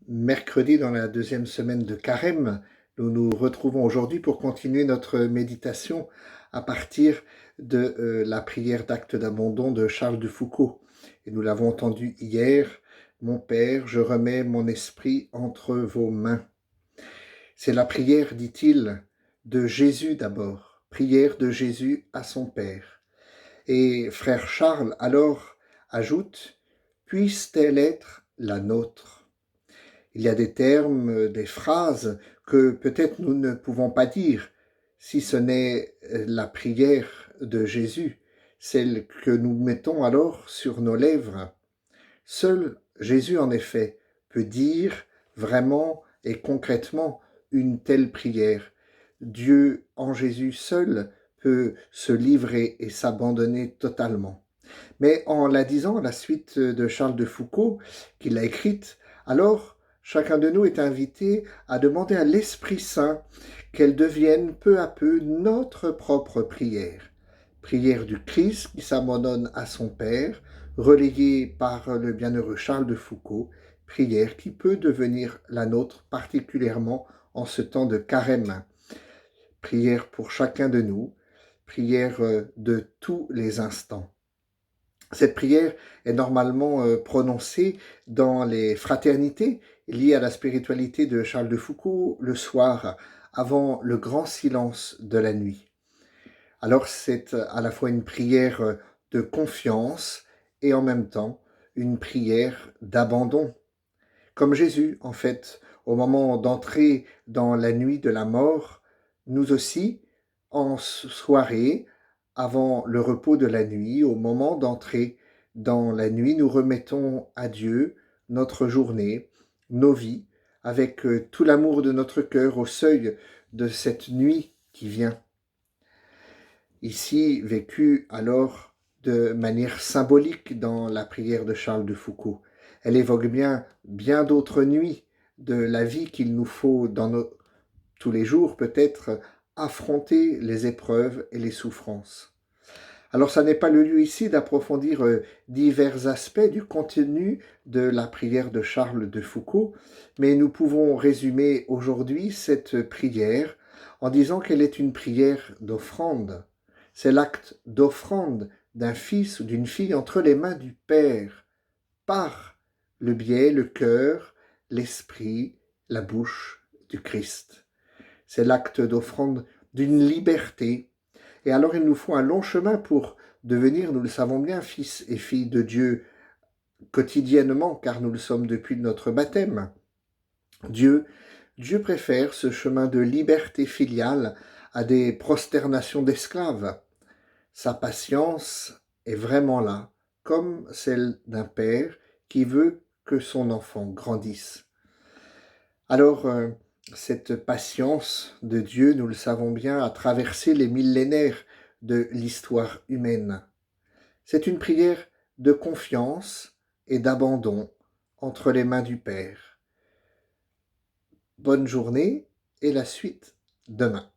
Mercredi dans la deuxième semaine de Carême, nous nous retrouvons aujourd'hui pour continuer notre méditation à partir de la prière d'acte d'abandon de Charles de Foucault. Et nous l'avons entendu hier, « Mon Père, je remets mon esprit entre vos mains ». C'est la prière, dit-il, de Jésus d'abord, prière de Jésus à son Père. Et frère Charles alors ajoute « Puisse-t-elle être la nôtre ?» Il y a des termes, des phrases que peut-être nous ne pouvons pas dire, si ce n'est la prière de Jésus, celle que nous mettons alors sur nos lèvres. Seul Jésus, en effet, peut dire vraiment et concrètement une telle prière. Dieu, en Jésus seul, peut se livrer et s'abandonner totalement. Mais en la disant à la suite de Charles de Foucault, qu'il a écrite, alors chacun de nous est invité à demander à l'Esprit Saint qu'elle devienne peu à peu notre propre prière. Prière du Christ qui s'abandonne à son Père, relayée par le bienheureux Charles de Foucault, prière qui peut devenir la nôtre particulièrement en ce temps de carême. Prière pour chacun de nous, prière de tous les instants. Cette prière est normalement prononcée dans les fraternités liées à la spiritualité de Charles de Foucault le soir, avant le grand silence de la nuit. Alors c'est à la fois une prière de confiance et en même temps une prière d'abandon. Comme Jésus, en fait, au moment d'entrer dans la nuit de la mort, nous aussi, en soirée, avant le repos de la nuit, au moment d'entrer dans la nuit, nous remettons à Dieu notre journée, nos vies, avec tout l'amour de notre cœur au seuil de cette nuit qui vient. Ici, vécue alors de manière symbolique dans la prière de Charles de Foucault. Elle évoque bien d'autres nuits de la vie qu'il nous faut tous les jours peut-être affronter les épreuves et les souffrances. Alors ça n'est pas le lieu ici d'approfondir divers aspects du contenu de la prière de Charles de Foucault, mais nous pouvons résumer aujourd'hui cette prière en disant qu'elle est une prière d'offrande. C'est l'acte d'offrande d'un fils ou d'une fille entre les mains du Père, par le biais, le cœur, l'esprit, la bouche du Christ. C'est l'acte d'offrande d'une liberté. Et alors il nous faut un long chemin pour devenir, nous le savons bien, fils et filles de Dieu quotidiennement, car nous le sommes depuis notre baptême. Dieu préfère ce chemin de liberté filiale à des prosternations d'esclaves. Sa patience est vraiment là, comme celle d'un père qui veut que son enfant grandisse. Alors, cette patience de Dieu, nous le savons bien, a traversé les millénaires de l'histoire humaine. C'est une prière de confiance et d'abandon entre les mains du Père. Bonne journée et la suite demain.